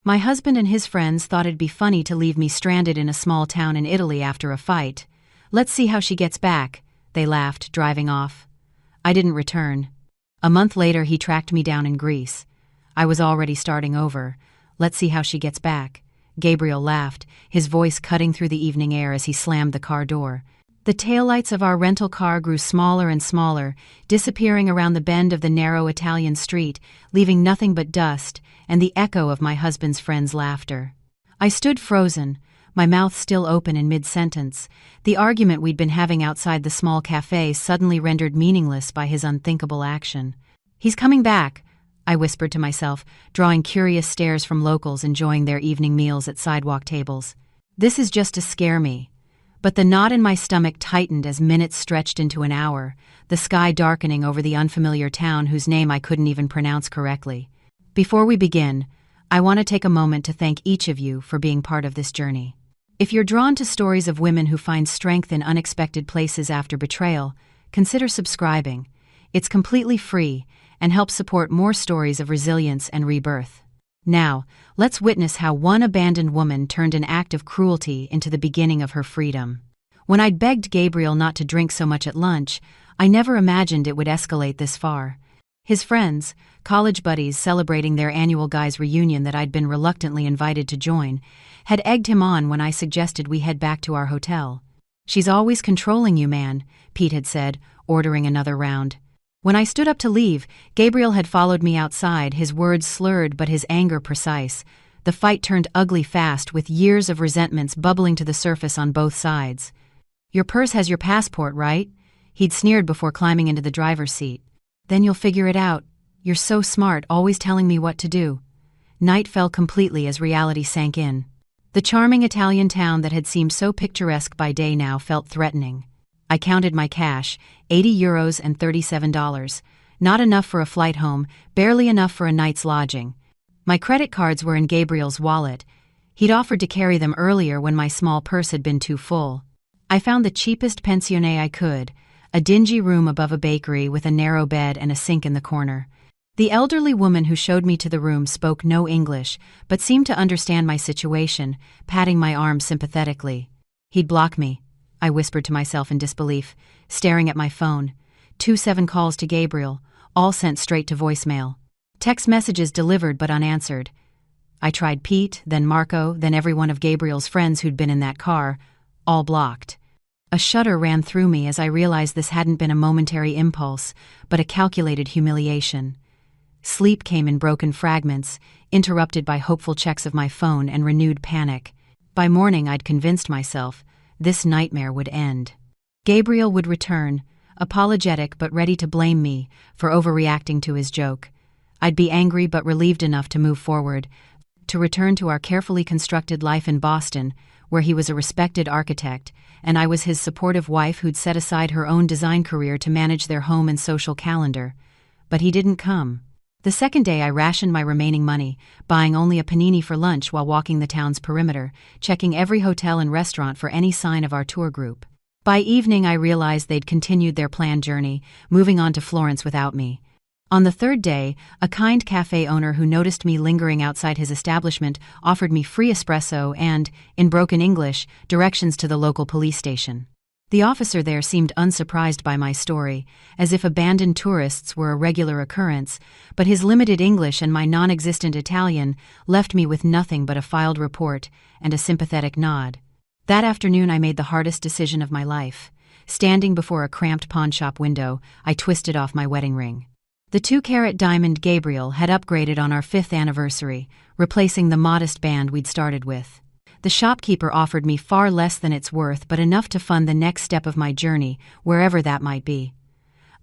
My husband and his friends thought it'd be funny to leave me stranded in a small town in Italy after a fight. Let's see how she gets back, they laughed, driving off. I didn't return. A month later, he tracked me down in Greece. I was already starting over. Let's see how she gets back. Gabriel laughed, his voice cutting through the evening air as he slammed the car door. The taillights of our rental car grew smaller and smaller, disappearing around the bend of the narrow Italian street, leaving nothing but dust and the echo of my husband's friends' laughter. I stood frozen, my mouth still open in mid-sentence. The argument we'd been having outside the small cafe suddenly rendered meaningless by his unthinkable action. "He's coming back," I whispered to myself, drawing curious stares from locals enjoying their evening meals at sidewalk tables. "This is just to scare me." But the knot in my stomach tightened as minutes stretched into an hour, the sky darkening over the unfamiliar town whose name I couldn't even pronounce correctly. Before we begin, I want to take a moment to thank each of you for being part of this journey. If you're drawn to stories of women who find strength in unexpected places after betrayal, consider subscribing. It's completely free and helps support more stories of resilience and rebirth. Now, let's witness how one abandoned woman turned an act of cruelty into the beginning of her freedom. When I'd begged Gabriel not to drink so much at lunch, I never imagined it would escalate this far. His friends, college buddies celebrating their annual guys' reunion that I'd been reluctantly invited to join, had egged him on when I suggested we head back to our hotel. "She's always controlling you, man," Pete had said, ordering another round. When I stood up to leave, Gabriel had followed me outside, his words slurred but his anger precise. The fight turned ugly fast, with years of resentments bubbling to the surface on both sides. "Your purse has your passport, right?" He'd sneered before climbing into the driver's seat. "Then you'll figure it out. You're so smart, always telling me what to do." Night fell completely as reality sank in. The charming Italian town that had seemed so picturesque by day now felt threatening. I counted my cash, €80 and $37. Not enough for a flight home, barely enough for a night's lodging. My credit cards were in Gabriel's wallet. He'd offered to carry them earlier when my small purse had been too full. I found the cheapest pensione I could, a dingy room above a bakery with a narrow bed and a sink in the corner. The elderly woman who showed me to the room spoke no English, but seemed to understand my situation, patting my arm sympathetically. "He'd block me," I whispered to myself in disbelief, staring at my phone. 27 calls to Gabriel, all sent straight to voicemail. Text messages delivered but unanswered. I tried Pete, then Marco, then every one of Gabriel's friends who'd been in that car, all blocked. A shudder ran through me as I realized this hadn't been a momentary impulse, but a calculated humiliation. Sleep came in broken fragments, interrupted by hopeful checks of my phone and renewed panic. By morning, I'd convinced myself this nightmare would end. Gabriel would return, apologetic but ready to blame me for overreacting to his joke. I'd be angry but relieved enough to move forward, to return to our carefully constructed life in Boston, where he was a respected architect, and I was his supportive wife who'd set aside her own design career to manage their home and social calendar. But he didn't come. The second day I rationed my remaining money, buying only a panini for lunch while walking the town's perimeter, checking every hotel and restaurant for any sign of our tour group. By evening I realized they'd continued their planned journey, moving on to Florence without me. On the third day, a kind cafe owner who noticed me lingering outside his establishment offered me free espresso and, in broken English, directions to the local police station. The officer there seemed unsurprised by my story, as if abandoned tourists were a regular occurrence, but his limited English and my non-existent Italian left me with nothing but a filed report and a sympathetic nod. That afternoon I made the hardest decision of my life. Standing before a cramped pawnshop window, I twisted off my wedding ring. The 2-carat diamond Gabriel had upgraded on our 5th anniversary, replacing the modest band we'd started with. The shopkeeper offered me far less than it's worth, but enough to fund the next step of my journey, wherever that might be.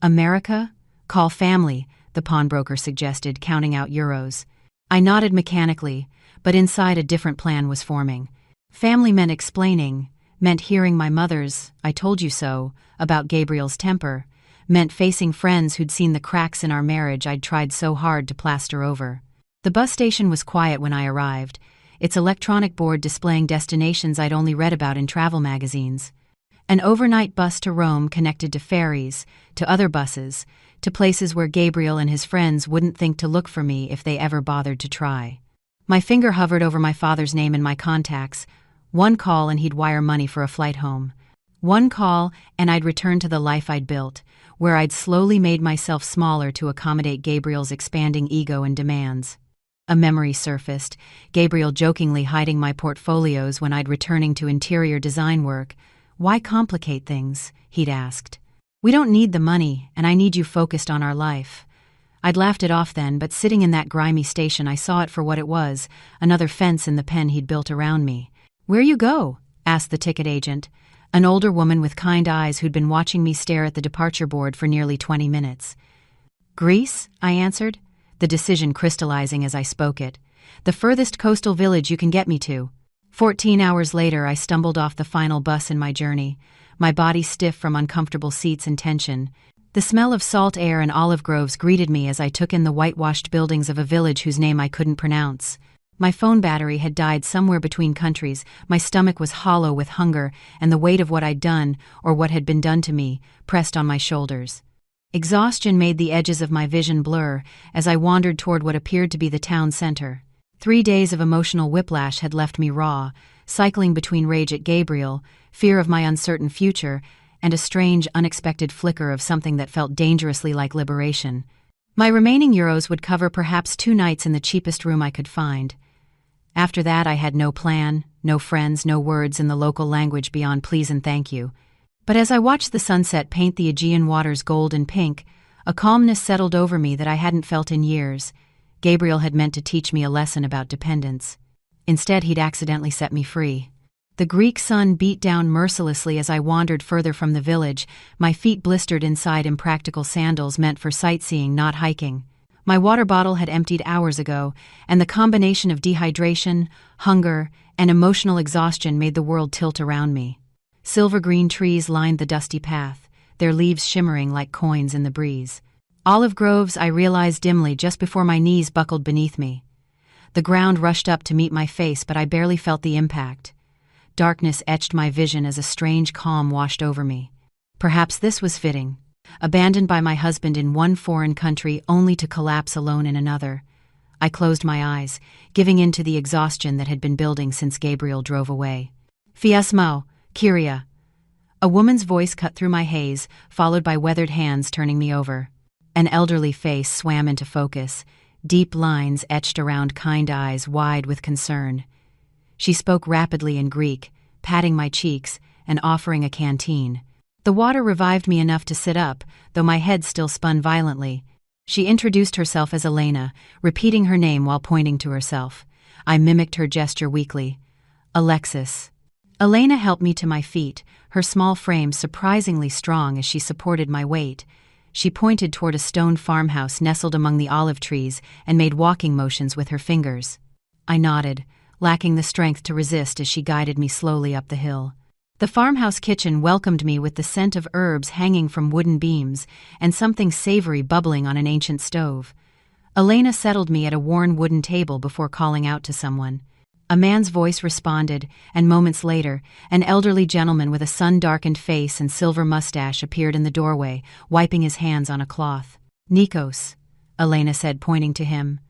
"America? Call family," the pawnbroker suggested, counting out euros. I nodded mechanically, but inside a different plan was forming. Family meant explaining, meant hearing my mother's "I told you so" about Gabriel's temper, meant facing friends who'd seen the cracks in our marriage I'd tried so hard to plaster over. The bus station was quiet when I arrived, its electronic board displaying destinations I'd only read about in travel magazines. An overnight bus to Rome connected to ferries, to other buses, to places where Gabriel and his friends wouldn't think to look for me if they ever bothered to try. My finger hovered over my father's name in my contacts. One call and he'd wire money for a flight home. One call and I'd return to the life I'd built, where I'd slowly made myself smaller to accommodate Gabriel's expanding ego and demands. A memory surfaced, Gabriel jokingly hiding my portfolios when I'd returning to interior design work. "Why complicate things?" he'd asked. "We don't need the money, and I need you focused on our life." I'd laughed it off then, but sitting in that grimy station I saw it for what it was, another fence in the pen he'd built around me. "Where you go?" asked the ticket agent, an older woman with kind eyes who'd been watching me stare at the departure board for nearly 20 minutes. "Greece," I answered, the decision crystallizing as I spoke it. "The furthest coastal village you can get me to." 14 hours later, I stumbled off the final bus in my journey, my body stiff from uncomfortable seats and tension. The smell of salt air and olive groves greeted me as I took in the whitewashed buildings of a village whose name I couldn't pronounce. My phone battery had died somewhere between countries, my stomach was hollow with hunger, and the weight of what I'd done, or what had been done to me, pressed on my shoulders. Exhaustion made the edges of my vision blur as I wandered toward what appeared to be the town center. 3 days of emotional whiplash had left me raw, cycling between rage at Gabriel, fear of my uncertain future, and a strange, unexpected flicker of something that felt dangerously like liberation. My remaining euros would cover perhaps 2 nights in the cheapest room I could find. After that, I had no plan, no friends, no words in the local language beyond please and thank you. But as I watched the sunset paint the Aegean waters gold and pink, a calmness settled over me that I hadn't felt in years. Gabriel had meant to teach me a lesson about dependence. Instead, he'd accidentally set me free. The Greek sun beat down mercilessly as I wandered further from the village, my feet blistered inside impractical sandals meant for sightseeing, not hiking. My water bottle had emptied hours ago, and the combination of dehydration, hunger, and emotional exhaustion made the world tilt around me. Silver-green trees lined the dusty path, their leaves shimmering like coins in the breeze. Olive groves, I realized dimly just before my knees buckled beneath me. The ground rushed up to meet my face, but I barely felt the impact. Darkness etched my vision as a strange calm washed over me. Perhaps this was fitting. Abandoned by my husband in one foreign country only to collapse alone in another. I closed my eyes, giving in to the exhaustion that had been building since Gabriel drove away. "Fiasmo, Kyria." A woman's voice cut through my haze, followed by weathered hands turning me over. An elderly face swam into focus, deep lines etched around kind eyes wide with concern. She spoke rapidly in Greek, patting my cheeks and offering a canteen. The water revived me enough to sit up, though my head still spun violently. She introduced herself as Elena, repeating her name while pointing to herself. I mimicked her gesture weakly. "Alexis." Elena helped me to my feet, her small frame surprisingly strong as she supported my weight. She pointed toward a stone farmhouse nestled among the olive trees and made walking motions with her fingers. I nodded, lacking the strength to resist as she guided me slowly up the hill. The farmhouse kitchen welcomed me with the scent of herbs hanging from wooden beams and something savory bubbling on an ancient stove. Elena settled me at a worn wooden table before calling out to someone. A man's voice responded, and moments later, an elderly gentleman with a sun-darkened face and silver mustache appeared in the doorway, wiping his hands on a cloth. "Nikos," Elena said, pointing to him.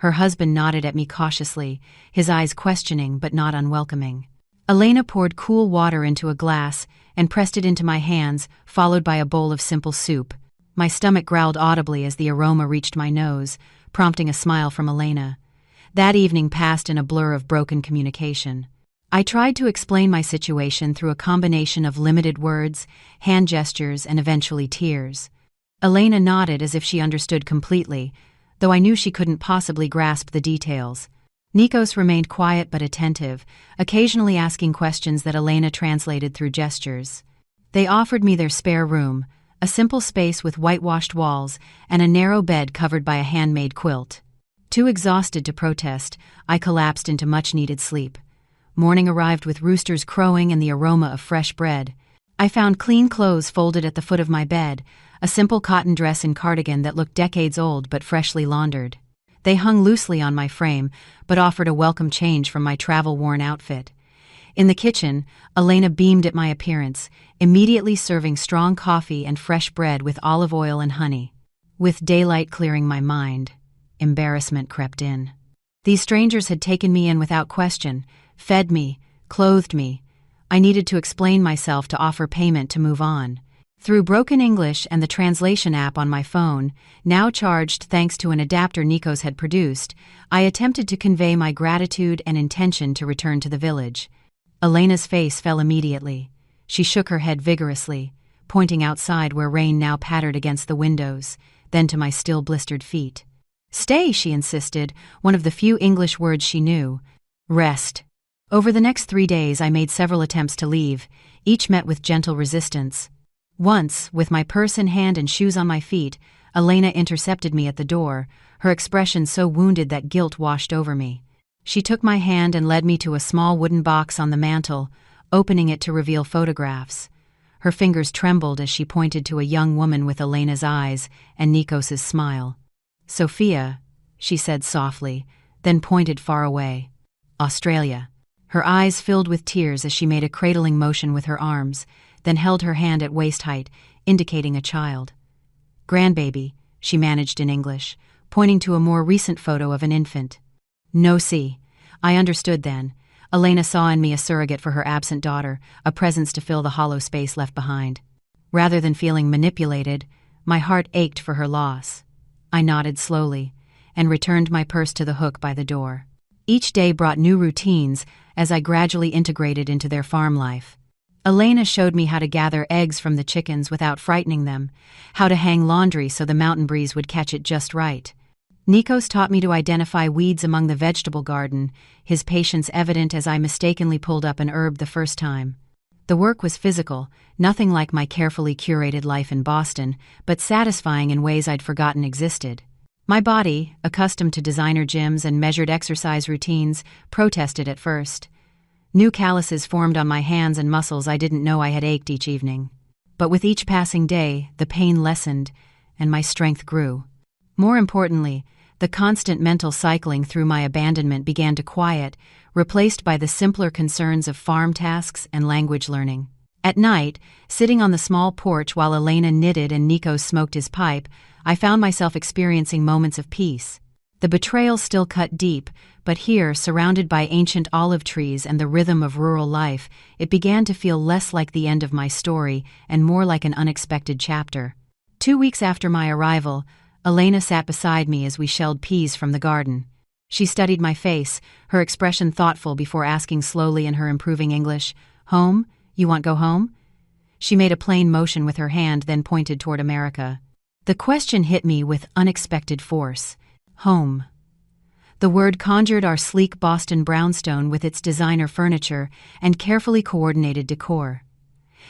Her husband nodded at me cautiously, his eyes questioning but not unwelcoming. Elena poured cool water into a glass and pressed it into my hands, followed by a bowl of simple soup. My stomach growled audibly as the aroma reached my nose, prompting a smile from Elena. That evening passed in a blur of broken communication. I tried to explain my situation through a combination of limited words, hand gestures, and eventually tears. Elena nodded as if she understood completely, though I knew she couldn't possibly grasp the details. Nikos remained quiet but attentive, occasionally asking questions that Elena translated through gestures. They offered me their spare room, a simple space with whitewashed walls and a narrow bed covered by a handmade quilt. Too exhausted to protest, I collapsed into much-needed sleep. Morning arrived with roosters crowing and the aroma of fresh bread. I found clean clothes folded at the foot of my bed, a simple cotton dress and cardigan that looked decades old but freshly laundered. They hung loosely on my frame, but offered a welcome change from my travel-worn outfit. In the kitchen, Elena beamed at my appearance, immediately serving strong coffee and fresh bread with olive oil and honey. With daylight clearing my mind, embarrassment crept in. These strangers had taken me in without question, fed me, clothed me. I needed to explain myself to offer payment to move on. Through broken English and the translation app on my phone, now charged thanks to an adapter Nikos had produced, I attempted to convey my gratitude and intention to return to the village. Elena's face fell immediately. She shook her head vigorously, pointing outside where rain now pattered against the windows, then to my still blistered feet. "Stay," she insisted, one of the few English words she knew. "Rest." Over the next 3 days I made several attempts to leave, each met with gentle resistance. Once, with my purse in hand and shoes on my feet, Elena intercepted me at the door, her expression so wounded that guilt washed over me. She took my hand and led me to a small wooden box on the mantel, opening it to reveal photographs. Her fingers trembled as she pointed to a young woman with Elena's eyes and Nikos's smile. "Sophia," she said softly, then pointed far away. "Australia." Her eyes filled with tears as she made a cradling motion with her arms, then held her hand at waist height, indicating a child. "Grandbaby," she managed in English, pointing to a more recent photo of an infant. "No, see." I understood then. Elena saw in me a surrogate for her absent daughter, a presence to fill the hollow space left behind. Rather than feeling manipulated, my heart ached for her loss. I nodded slowly, and returned my purse to the hook by the door. Each day brought new routines as I gradually integrated into their farm life. Elena showed me how to gather eggs from the chickens without frightening them, how to hang laundry so the mountain breeze would catch it just right. Nikos taught me to identify weeds among the vegetable garden, his patience evident as I mistakenly pulled up an herb the first time. The work was physical, nothing like my carefully curated life in Boston, but satisfying in ways I'd forgotten existed. My body, accustomed to designer gyms and measured exercise routines, protested at first. New calluses formed on my hands and muscles I didn't know I had ached each evening. But with each passing day, the pain lessened, and my strength grew. More importantly, the constant mental cycling through my abandonment began to quiet, replaced by the simpler concerns of farm tasks and language learning. At night, sitting on the small porch while Elena knitted and Nikos smoked his pipe, I found myself experiencing moments of peace. The betrayal still cut deep, but here, surrounded by ancient olive trees and the rhythm of rural life, it began to feel less like the end of my story and more like an unexpected chapter. 2 weeks after my arrival, Elena sat beside me as we shelled peas from the garden. She studied my face, her expression thoughtful before asking slowly in her improving English, "Home? You want go home?" She made a plain motion with her hand, then pointed toward America. The question hit me with unexpected force. Home. The word conjured our sleek Boston brownstone with its designer furniture and carefully coordinated decor.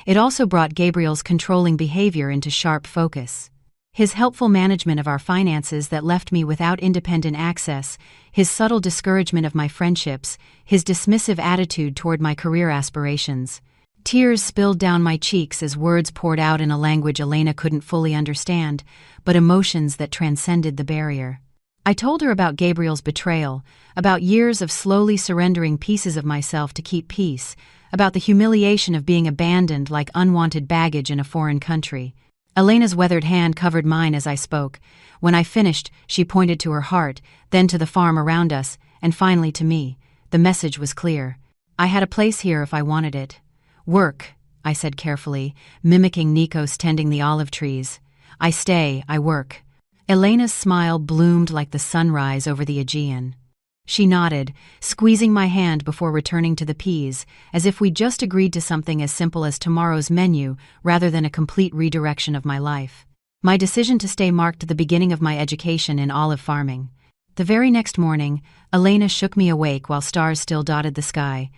It also brought Gabriel's controlling behavior into sharp focus. His helpful management of our finances that left me without independent access, his subtle discouragement of my friendships, his dismissive attitude toward my career aspirations. Tears spilled down my cheeks as words poured out in a language Elena couldn't fully understand, but emotions that transcended the barrier. I told her about Gabriel's betrayal, about years of slowly surrendering pieces of myself to keep peace, about the humiliation of being abandoned like unwanted baggage in a foreign country. Elena's weathered hand covered mine as I spoke. When I finished, she pointed to her heart, then to the farm around us, and finally to me. The message was clear. I had a place here if I wanted it. "Work," I said carefully, mimicking Nikos tending the olive trees. "I stay, I work." Elena's smile bloomed like the sunrise over the Aegean. She nodded, squeezing my hand before returning to the peas, as if we'd just agreed to something as simple as tomorrow's menu rather than a complete redirection of my life. My decision to stay marked the beginning of my education in olive farming. The very next morning, Elena shook me awake while stars still dotted the sky,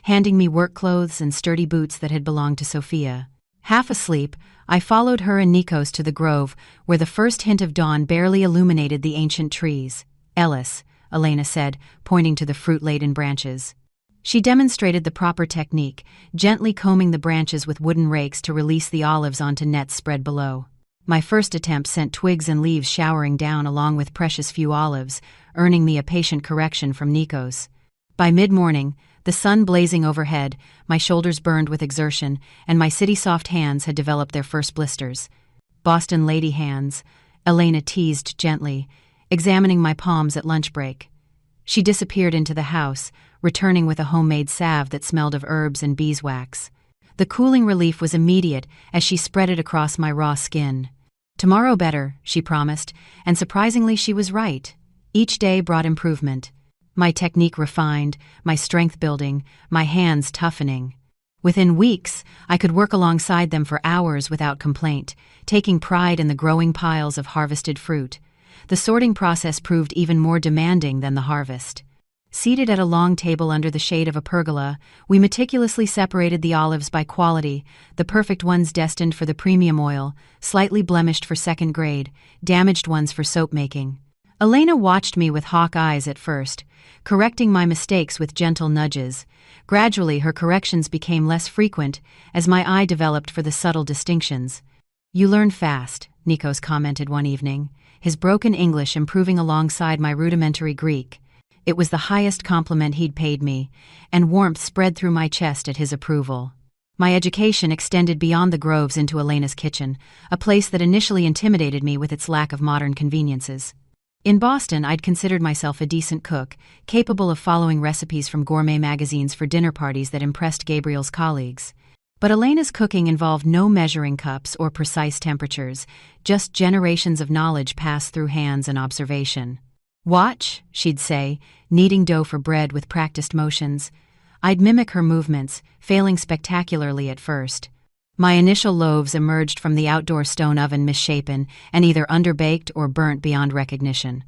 handing me work clothes and sturdy boots that had belonged to Sophia. Half asleep, I followed her and Nikos to the grove, where the first hint of dawn barely illuminated the ancient trees. "Ellis," Elena said, pointing to the fruit-laden branches. She demonstrated the proper technique, gently combing the branches with wooden rakes to release the olives onto nets spread below. My first attempt sent twigs and leaves showering down along with precious few olives, earning me a patient correction from Nikos. By mid-morning, the sun blazing overhead, my shoulders burned with exertion, and my city-soft hands had developed their first blisters. "Boston lady hands," Elena teased gently, examining my palms at lunch break. She disappeared into the house, returning with a homemade salve that smelled of herbs and beeswax. The cooling relief was immediate as she spread it across my raw skin. "Tomorrow better," she promised, and surprisingly she was right. Each day brought improvement. My technique refined, my strength building, my hands toughening. Within weeks, I could work alongside them for hours without complaint, taking pride in the growing piles of harvested fruit. The sorting process proved even more demanding than the harvest. Seated at a long table under the shade of a pergola, we meticulously separated the olives by quality, the perfect ones destined for the premium oil, slightly blemished for second grade, damaged ones for soap making. Elena watched me with hawk eyes at first, correcting my mistakes with gentle nudges. Gradually, her corrections became less frequent as my eye developed for the subtle distinctions. "You learn fast," Nikos commented one evening, his broken English improving alongside my rudimentary Greek. It was the highest compliment he'd paid me, and warmth spread through my chest at his approval. My education extended beyond the groves into Elena's kitchen, a place that initially intimidated me with its lack of modern conveniences. In Boston, I'd considered myself a decent cook, capable of following recipes from gourmet magazines for dinner parties that impressed Gabriel's colleagues. But Elena's cooking involved no measuring cups or precise temperatures, just generations of knowledge passed through hands and observation. "Watch," she'd say, kneading dough for bread with practiced motions. I'd mimic her movements, failing spectacularly at first. My initial loaves emerged from the outdoor stone oven misshapen and either underbaked or burnt beyond recognition.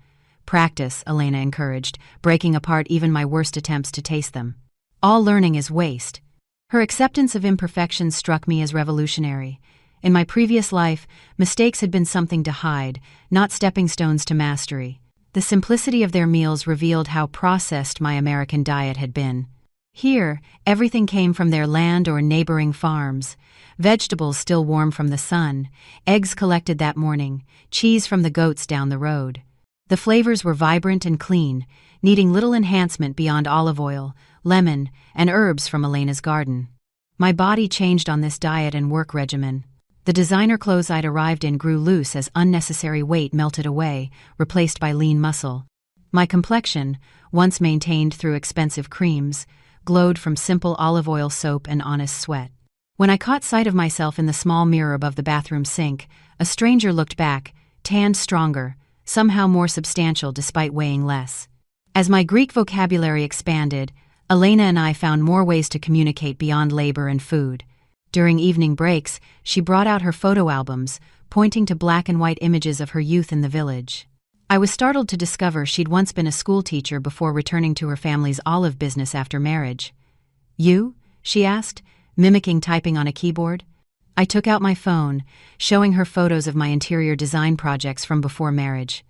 "Practice," Elena encouraged, breaking apart even my worst attempts to taste them. "All learning is waste." Her acceptance of imperfections struck me as revolutionary. In my previous life, mistakes had been something to hide, not stepping stones to mastery. The simplicity of their meals revealed how processed my American diet had been. Here, everything came from their land or neighboring farms. Vegetables still warm from the sun, eggs collected that morning, cheese from the goats down the road. The flavors were vibrant and clean, needing little enhancement beyond olive oil, lemon, and herbs from Elena's garden. My body changed on this diet and work regimen. The designer clothes I'd arrived in grew loose as unnecessary weight melted away, replaced by lean muscle. My complexion, once maintained through expensive creams, glowed from simple olive oil soap and honest sweat. When I caught sight of myself in the small mirror above the bathroom sink, a stranger looked back, tanned stronger, somehow more substantial despite weighing less. As my Greek vocabulary expanded, Elena and I found more ways to communicate beyond labor and food. During evening breaks, she brought out her photo albums, pointing to black and white images of her youth in the village. I was startled to discover she'd once been a schoolteacher before returning to her family's olive business after marriage. "You?" she asked, mimicking typing on a keyboard. I took out my phone, showing her photos of my interior design projects from before marriage.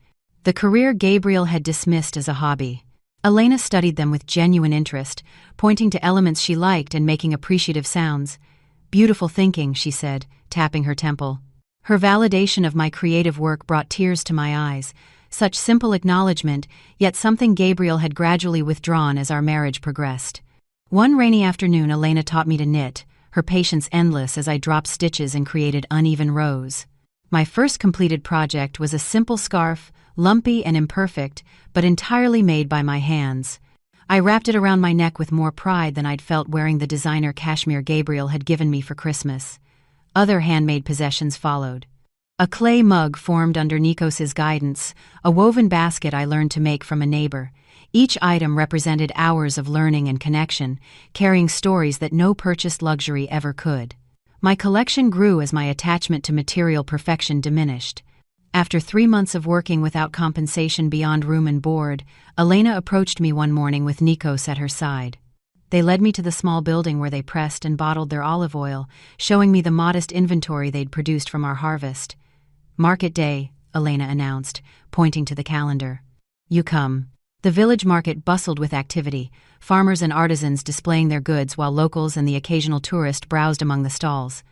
The career Gabriel had dismissed as a hobby. Elena studied them with genuine interest, pointing to elements she liked and making appreciative sounds. "Beautiful thinking," she said, tapping her temple. Her validation of my creative work brought tears to my eyes, such simple acknowledgement, yet something Gabriel had gradually withdrawn as our marriage progressed. One rainy afternoon, Elena taught me to knit, her patience endless as I dropped stitches and created uneven rows. My first completed project was a simple scarf, lumpy and imperfect, but entirely made by my hands. I wrapped it around my neck with more pride than I'd felt wearing the designer cashmere Gabriel had given me for Christmas. Other handmade possessions followed. A clay mug formed under Nikos's guidance, a woven basket I learned to make from a neighbor. Each item represented hours of learning and connection, carrying stories that no purchased luxury ever could. My collection grew as my attachment to material perfection diminished. After 3 months of working without compensation beyond room and board, Elena approached me one morning with Nikos at her side. They led me to the small building where they pressed and bottled their olive oil, showing me the modest inventory they'd produced from our harvest. "Market day," Elena announced, pointing to the calendar. "You come." The village market bustled with activity, farmers and artisans displaying their goods while locals and the occasional tourist browsed among the stalls.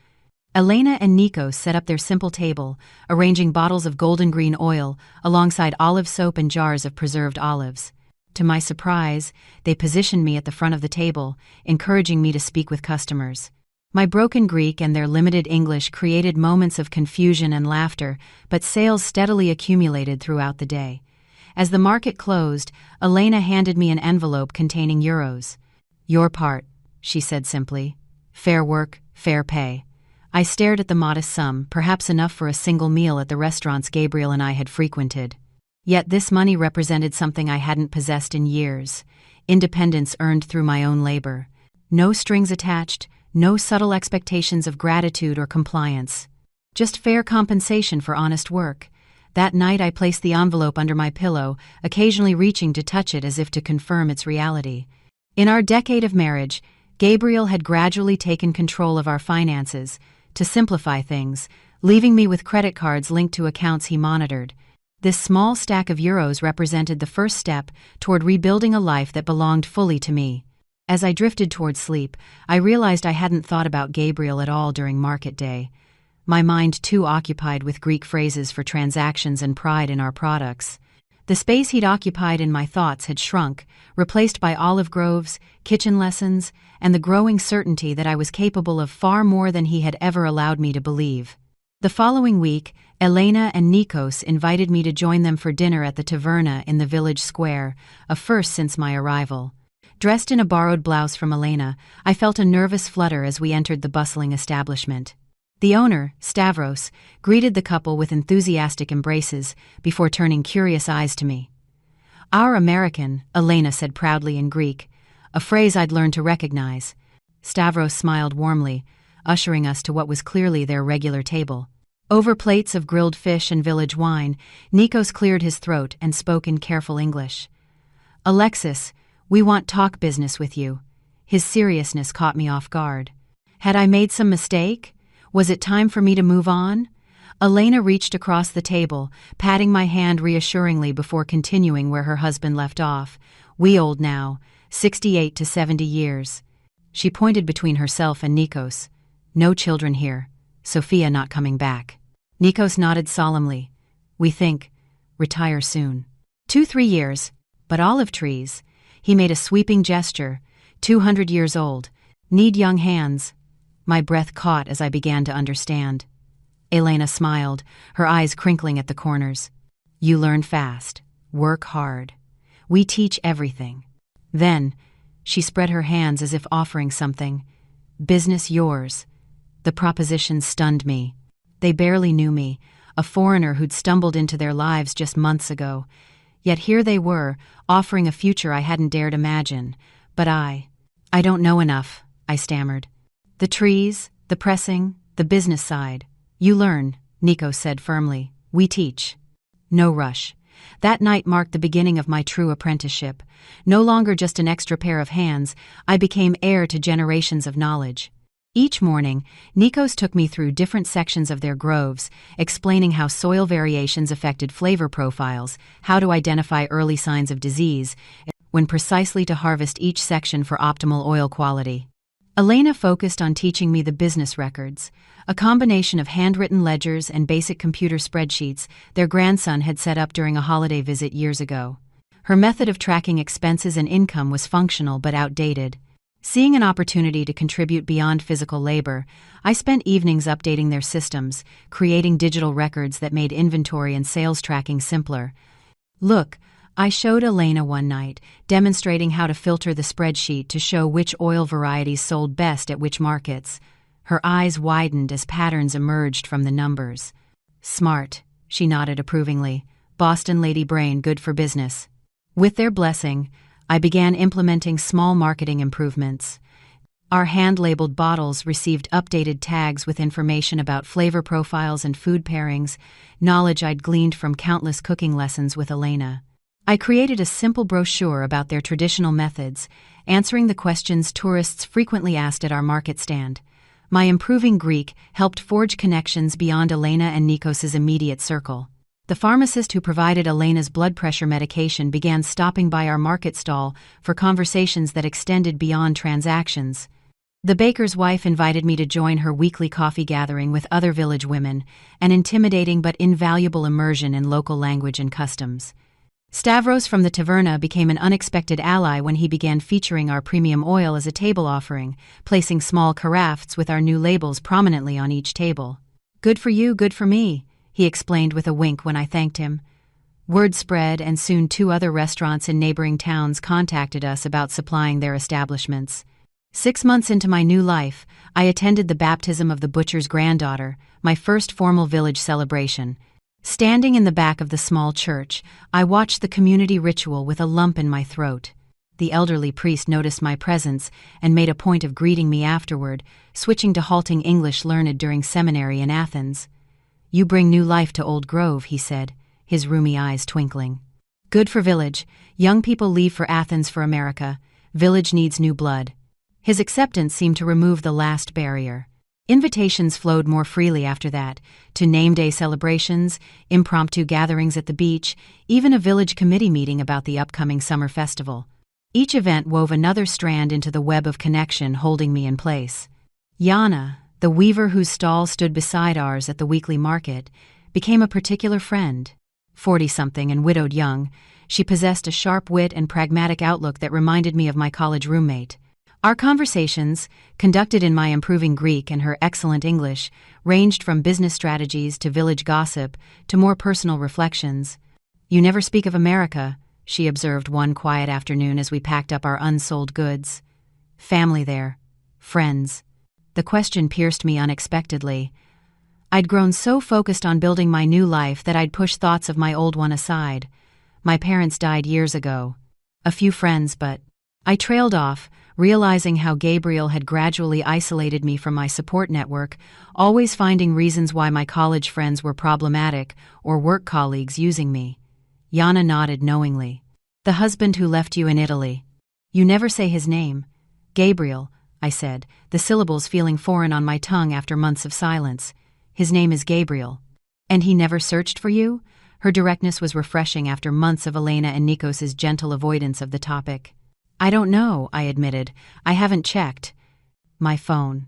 Elena and Nikos set up their simple table, arranging bottles of golden green oil alongside olive soap and jars of preserved olives. To my surprise, they positioned me at the front of the table, encouraging me to speak with customers. My broken Greek and their limited English created moments of confusion and laughter, but sales steadily accumulated throughout the day. As the market closed, Elena handed me an envelope containing euros. "Your part," she said simply. "Fair work, fair pay." I stared at the modest sum, perhaps enough for a single meal at the restaurants Gabriel and I had frequented. Yet this money represented something I hadn't possessed in years: independence earned through my own labor. No strings attached, no subtle expectations of gratitude or compliance. Just fair compensation for honest work. That night I placed the envelope under my pillow, occasionally reaching to touch it as if to confirm its reality. In our decade of marriage, Gabriel had gradually taken control of our finances, to simplify things, leaving me with credit cards linked to accounts he monitored. This small stack of euros represented the first step toward rebuilding a life that belonged fully to me. As I drifted toward sleep, I realized I hadn't thought about Gabriel at all during market day. My mind too occupied with Greek phrases for transactions and pride in our products. The space he'd occupied in my thoughts had shrunk, replaced by olive groves, kitchen lessons, and the growing certainty that I was capable of far more than he had ever allowed me to believe. The following week, Elena and Nikos invited me to join them for dinner at the taverna in the village square, a first since my arrival. Dressed in a borrowed blouse from Elena, I felt a nervous flutter as we entered the bustling establishment. The owner, Stavros, greeted the couple with enthusiastic embraces before turning curious eyes to me. "Our American," Elena said proudly in Greek, a phrase I'd learned to recognize. Stavros smiled warmly, ushering us to what was clearly their regular table. Over plates of grilled fish and village wine, Nikos cleared his throat and spoke in careful English. "Alexis, we want talk business with you." His seriousness caught me off guard. Had I made some mistake? Was it time for me to move on? Elena reached across the table, patting my hand reassuringly before continuing where her husband left off. "We old now, 68 to 70 years. She pointed between herself and Nikos. "No children here. Sophia not coming back." Nikos nodded solemnly. "We think, retire soon. 2-3 years, but olive trees." He made a sweeping gesture. 200 years old. Need young hands. My breath caught as I began to understand. Elena smiled, her eyes crinkling at the corners. "You learn fast. Work hard. We teach everything." Then, she spread her hands as if offering something. "Business yours." The proposition stunned me. They barely knew me, a foreigner who'd stumbled into their lives just months ago. Yet here they were, offering a future I hadn't dared imagine. But I don't know enough, I stammered. "The trees, the pressing, the business side. You learn," Nikos said firmly. "We teach." No rush. That night marked the beginning of my true apprenticeship. No longer just an extra pair of hands, I became heir to generations of knowledge. Each morning, Nikos took me through different sections of their groves, explaining how soil variations affected flavor profiles, how to identify early signs of disease, when precisely to harvest each section for optimal oil quality. Elena focused on teaching me the business records, a combination of handwritten ledgers and basic computer spreadsheets their grandson had set up during a holiday visit years ago. Her method of tracking expenses and income was functional but outdated. Seeing an opportunity to contribute beyond physical labor, I spent evenings updating their systems, creating digital records that made inventory and sales tracking simpler. "Look," I showed Elena one night, demonstrating how to filter the spreadsheet to show which oil varieties sold best at which markets. Her eyes widened as patterns emerged from the numbers. "Smart," she nodded approvingly. "Boston lady brain, good for business." With their blessing, I began implementing small marketing improvements. Our hand-labeled bottles received updated tags with information about flavor profiles and food pairings, knowledge I'd gleaned from countless cooking lessons with Elena. I created a simple brochure about their traditional methods, answering the questions tourists frequently asked at our market stand. My improving Greek helped forge connections beyond Elena and Nikos's immediate circle. The pharmacist who provided Elena's blood pressure medication began stopping by our market stall for conversations that extended beyond transactions. The baker's wife invited me to join her weekly coffee gathering with other village women, an intimidating but invaluable immersion in local language and customs. Stavros from the taverna became an unexpected ally when he began featuring our premium oil as a table offering, placing small carafes with our new labels prominently on each table. "Good for you, good for me," he explained with a wink when I thanked him. Word spread, and soon 2 other restaurants in neighboring towns contacted us about supplying their establishments. 6 months into my new life, I attended the baptism of the butcher's granddaughter, my first formal village celebration. Standing in the back of the small church, I watched the community ritual with a lump in my throat. The elderly priest noticed my presence and made a point of greeting me afterward, switching to halting English learned during seminary in Athens. "You bring new life to Old Grove," he said, his rheumy eyes twinkling. "Good for village. Young people leave for Athens for America. Village needs new blood." His acceptance seemed to remove the last barrier. Invitations flowed more freely after that, to name day celebrations, impromptu gatherings at the beach, even a village committee meeting about the upcoming summer festival. Each event wove another strand into the web of connection holding me in place. Yana, the weaver whose stall stood beside ours at the weekly market, became a particular friend. 40-something and widowed young, she possessed a sharp wit and pragmatic outlook that reminded me of my college roommate. Our conversations, conducted in my improving Greek and her excellent English, ranged from business strategies to village gossip to more personal reflections. "You never speak of America," she observed one quiet afternoon as we packed up our unsold goods. "Family there. Friends." The question pierced me unexpectedly. I'd grown so focused on building my new life that I'd pushed thoughts of my old one aside. My parents died years ago. A few friends, but I trailed off, realizing how Gabriel had gradually isolated me from my support network, always finding reasons why my college friends were problematic or work colleagues using me. Yana nodded knowingly. "The husband who left you in Italy." "You never say his name." "Gabriel," I said, the syllables feeling foreign on my tongue after months of silence. "His name is Gabriel." "And he never searched for you?" Her directness was refreshing after months of Elena and Nikos's gentle avoidance of the topic. "I don't know," I admitted. "I haven't checked." "My phone."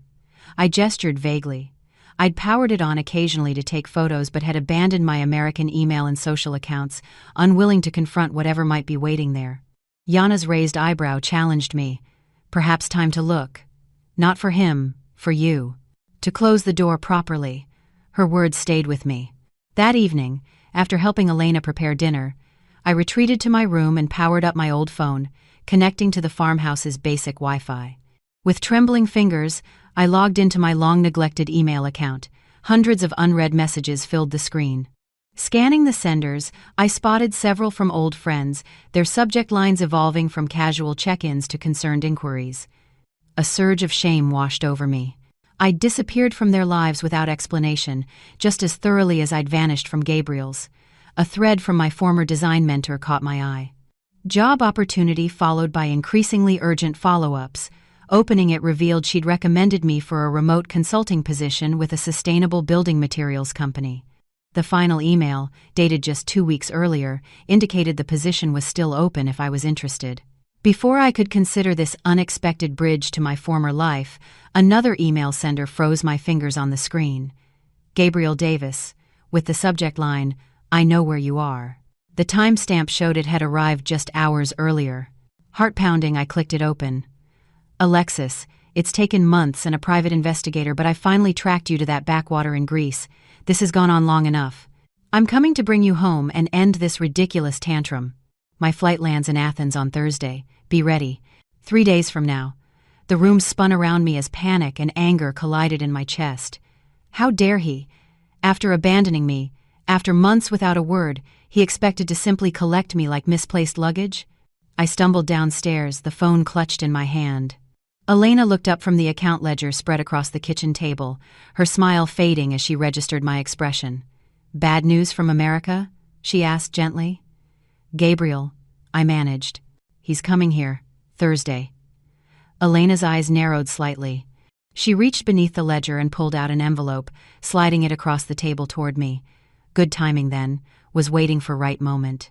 I gestured vaguely. I'd powered it on occasionally to take photos but had abandoned my American email and social accounts, unwilling to confront whatever might be waiting there. Yana's raised eyebrow challenged me. "Perhaps time to look. Not for him, for you. To close the door properly." Her words stayed with me. That evening, after helping Elena prepare dinner, I retreated to my room and powered up my old phone, connecting to the farmhouse's basic Wi-Fi. With trembling fingers, I logged into my long-neglected email account. Hundreds of unread messages filled the screen. Scanning the senders, I spotted several from old friends, their subject lines evolving from casual check-ins to concerned inquiries. A surge of shame washed over me. I'd disappeared from their lives without explanation, just as thoroughly as I'd vanished from Gabriel's. A thread from my former design mentor caught my eye. Job opportunity followed by increasingly urgent follow-ups. Opening it revealed she'd recommended me for a remote consulting position with a sustainable building materials company. The final email, dated just 2 weeks earlier, indicated the position was still open if I was interested. Before I could consider this unexpected bridge to my former life, another email sender froze my fingers on the screen. Gabriel Davis, with the subject line, "I know where you are." The timestamp showed it had arrived just hours earlier. Heart-pounding, I clicked it open. "Alexis, it's taken months and a private investigator, but I finally tracked you to that backwater in Greece. This has gone on long enough. I'm coming to bring you home and end this ridiculous tantrum. My flight lands in Athens on Thursday. Be ready. 3 days from now." The room spun around me as panic and anger collided in my chest. How dare he? After abandoning me, after months without a word, he expected to simply collect me like misplaced luggage? I stumbled downstairs, the phone clutched in my hand. Elena looked up from the account ledger spread across the kitchen table, her smile fading as she registered my expression. "Bad news from America?" she asked gently. "Gabriel," I managed. "He's coming here, Thursday." Elena's eyes narrowed slightly. She reached beneath the ledger and pulled out an envelope, sliding it across the table toward me. Good timing then, was waiting for right moment.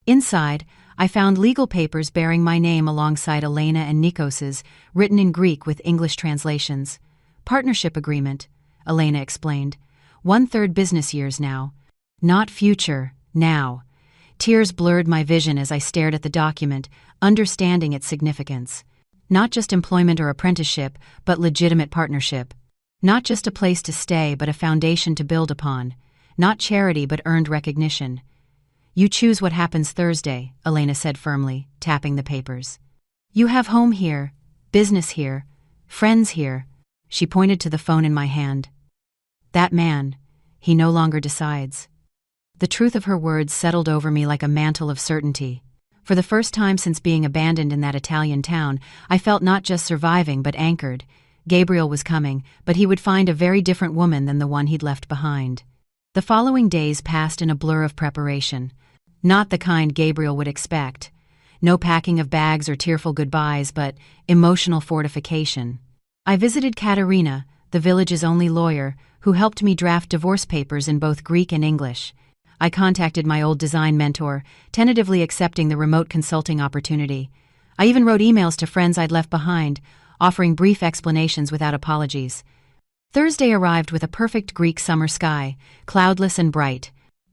Inside, I found legal papers bearing my name alongside Elena and Nikos's, written in Greek with English translations. "Partnership agreement," Elena explained. 1/3 business years now. Not future, now. Tears blurred my vision as I stared at the document, understanding its significance. Not just employment or apprenticeship, but legitimate partnership. Not just a place to stay, but a foundation to build upon. Not charity, but earned recognition. You choose what happens Thursday, Elena said firmly, tapping the papers. You have home here, business here, friends here. She pointed to the phone in my hand. That man, he no longer decides. The truth of her words settled over me like a mantle of certainty. For the first time since being abandoned in that Italian town, I felt not just surviving but anchored. Gabriel was coming, but he would find a very different woman than the one he'd left behind. The following days passed in a blur of preparation. Not the kind Gabriel would expect. No packing of bags or tearful goodbyes, but emotional fortification. I visited Katerina, the village's only lawyer, who helped me draft divorce papers in both Greek and English. I contacted my old design mentor, tentatively accepting the remote consulting opportunity. I even wrote emails to friends I'd left behind, offering brief explanations without apologies. Thursday arrived with a perfect Greek summer sky, cloudless and bright.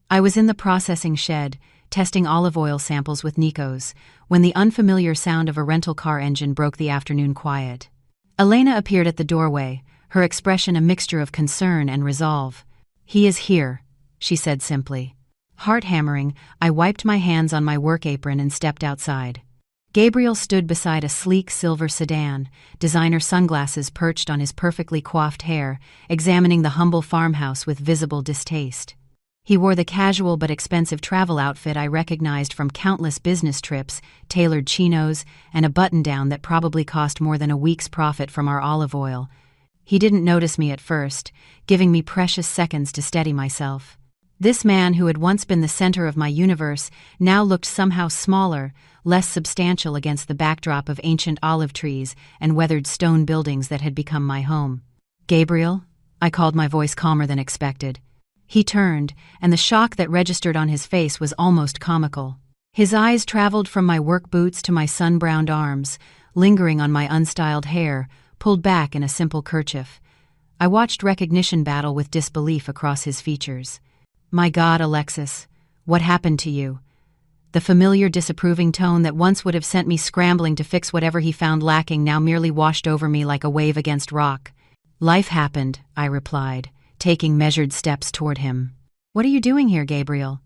I was in the processing shed, testing olive oil samples with Nikos, when the unfamiliar sound of a rental car engine broke the afternoon quiet. Elena appeared at the doorway, her expression a mixture of concern and resolve. "He is here," she said simply. Heart-hammering, I wiped my hands on my work apron and stepped outside. Gabriel stood beside a sleek silver sedan, designer sunglasses perched on his perfectly coiffed hair, examining the humble farmhouse with visible distaste. He wore the casual but expensive travel outfit I recognized from countless business trips, tailored chinos, and a button-down that probably cost more than a week's profit from our olive oil. He didn't notice me at first, giving me precious seconds to steady myself. This man who had once been the center of my universe now looked somehow smaller, less substantial against the backdrop of ancient olive trees and weathered stone buildings that had become my home. "Gabriel?" I called, my voice calmer than expected. He turned, and the shock that registered on his face was almost comical. His eyes traveled from my work boots to my sun-browned arms, lingering on my unstyled hair, pulled back in a simple kerchief. I watched recognition battle with disbelief across his features. "My God, Alexis, what happened to you?" The familiar disapproving tone that once would have sent me scrambling to fix whatever he found lacking now merely washed over me like a wave against rock. "Life happened," I replied, taking measured steps toward him. "What are you doing here, Gabriel?"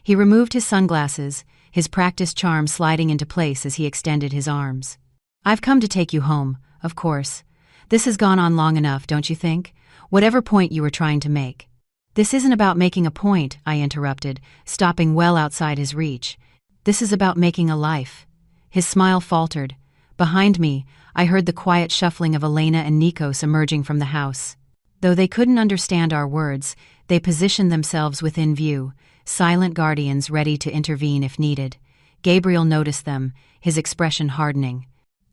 He removed his sunglasses, his practiced charm sliding into place as he extended his arms. "I've come to take you home, of course. This has gone on long enough, don't you think? Whatever point you were trying to make." "This isn't about making a point," I interrupted, stopping well outside his reach. "This is about making a life." His smile faltered. Behind me, I heard the quiet shuffling of Elena and Nikos emerging from the house. Though they couldn't understand our words, they positioned themselves within view, silent guardians ready to intervene if needed. Gabriel noticed them, his expression hardening.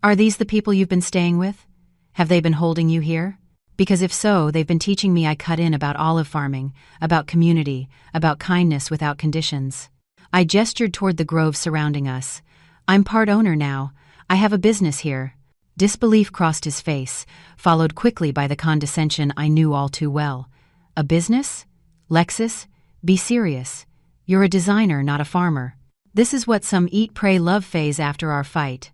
"Are these the people you've been staying with? Have they been holding you here? Because if so, they've been teaching me I cut in about olive farming, about community, about kindness without conditions." I gestured toward the grove surrounding us. "I'm part owner now. I have a business here." Disbelief crossed his face, followed quickly by the condescension I knew all too well. "A business? Lexis, be serious. You're a designer, not a farmer. This is what some eat, pray, love phase after our fight.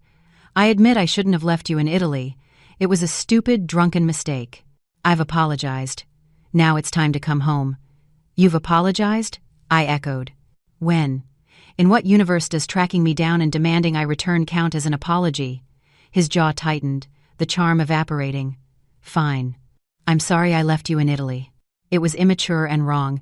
I admit I shouldn't have left you in Italy. It was a stupid, drunken mistake. I've apologized. Now it's time to come home." "You've apologized?" I echoed. "When? In what universe does tracking me down and demanding I return count as an apology?" His jaw tightened, the charm evaporating. "Fine. I'm sorry I left you in Italy. It was immature and wrong.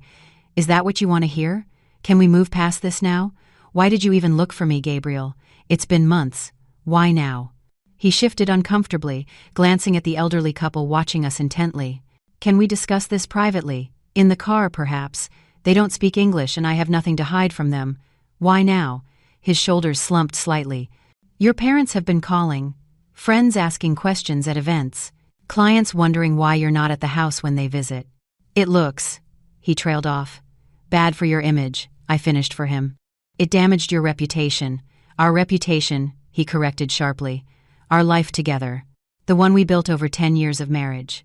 Is that what you want to hear? Can we move past this now? Why did you even look for me, Gabriel? It's been months. Why now?" He shifted uncomfortably, glancing at the elderly couple watching us intently. "Can we discuss this privately? In the car, perhaps? They don't speak English and I have nothing to hide from them. Why now?" His shoulders slumped slightly. "Your parents have been calling. Friends asking questions at events. Clients wondering why you're not at the house when they visit. It looks," he trailed off, "bad for your image," I finished for him. "It damaged your reputation." "Our reputation," he corrected sharply. "Our life together. The one we built over 10 years of marriage."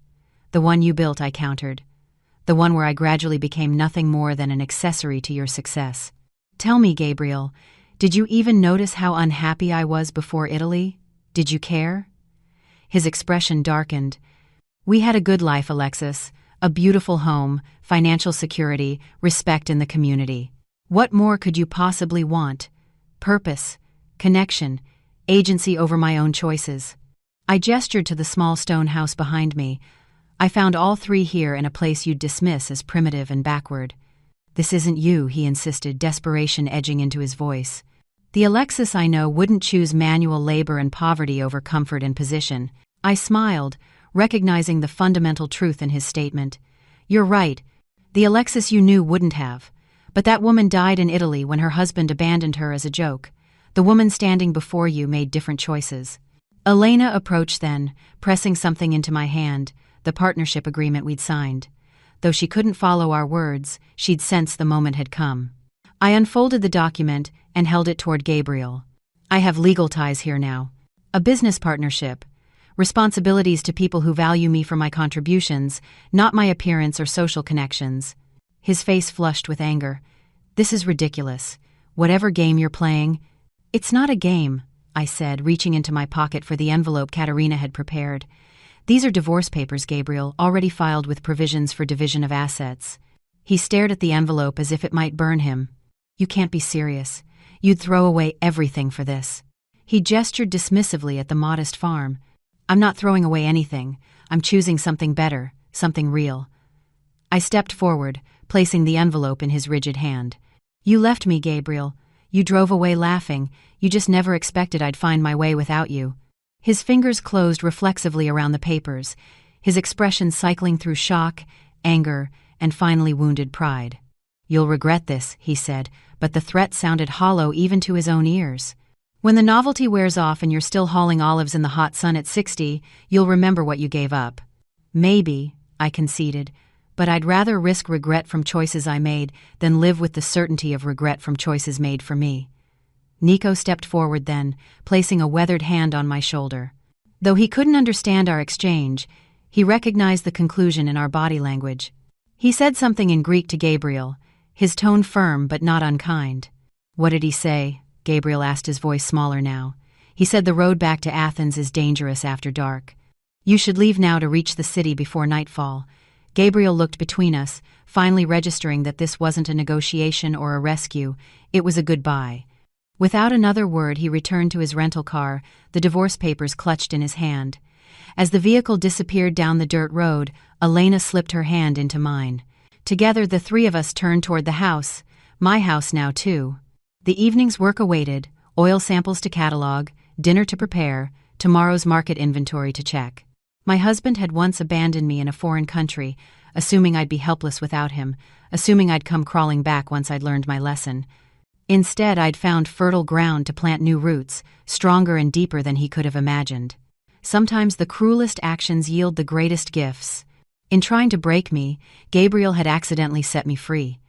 "The one you built," I countered. "The one where I gradually became nothing more than an accessory to your success." "Tell me, Gabriel, did you even notice how unhappy I was before Italy? Did you care?" His expression darkened. "We had a good life, Alexis. A beautiful home, financial security, respect in the community. What more could you possibly want? Purpose, connection, agency over my own choices. I gestured to the small stone house behind me. I found all three here in a place you'd dismiss as primitive and backward. This isn't you, he insisted, desperation edging into his voice. The Alexis I know wouldn't choose manual labor and poverty over comfort and position. I smiled, recognizing the fundamental truth in his statement. You're right. The Alexis you knew wouldn't have. But that woman died in Italy when her husband abandoned her as a joke. The woman standing before you made different choices. Elena approached then, pressing something into my hand, the partnership agreement we'd signed. Though she couldn't follow our words, she'd sensed the moment had come. I unfolded the document and held it toward Gabriel. I have legal ties here now. A business partnership. Responsibilities to people who value me for my contributions, not my appearance or social connections. His face flushed with anger. This is ridiculous. Whatever game you're playing. It's not a game, I said, reaching into my pocket for the envelope Katerina had prepared. These are divorce papers, Gabriel, already filed with provisions for division of assets. He stared at the envelope as if it might burn him. You can't be serious. You'd throw away everything for this. He gestured dismissively at the modest farm. I'm not throwing away anything. I'm choosing something better, something real. I stepped forward, placing the envelope in his rigid hand. You left me, Gabriel. You drove away laughing. You just never expected I'd find my way without you. His fingers closed reflexively around the papers, his expression cycling through shock, anger, and finally wounded pride. You'll regret this, he said, but the threat sounded hollow even to his own ears. When the novelty wears off and you're still hauling olives in the hot sun at 60, you'll remember what you gave up. Maybe, I conceded, but I'd rather risk regret from choices I made than live with the certainty of regret from choices made for me. Nico stepped forward then, placing a weathered hand on my shoulder. Though he couldn't understand our exchange, he recognized the conclusion in our body language. He said something in Greek to Gabriel, his tone firm but not unkind. What did he say? Gabriel asked, his voice smaller now. He said the road back to Athens is dangerous after dark. You should leave now to reach the city before nightfall. Gabriel looked between us, finally registering that this wasn't a negotiation or a rescue, it was a goodbye. Without another word, he returned to his rental car, the divorce papers clutched in his hand. As the vehicle disappeared down the dirt road, Elena slipped her hand into mine. Together, the three of us turned toward the house, my house now too. The evening's work awaited, oil samples to catalog, dinner to prepare, tomorrow's market inventory to check. My husband had once abandoned me in a foreign country, assuming I'd be helpless without him, assuming I'd come crawling back once I'd learned my lesson. Instead, I'd found fertile ground to plant new roots, stronger and deeper than he could have imagined. Sometimes the cruelest actions yield the greatest gifts. In trying to break me, Gabriel had accidentally set me free.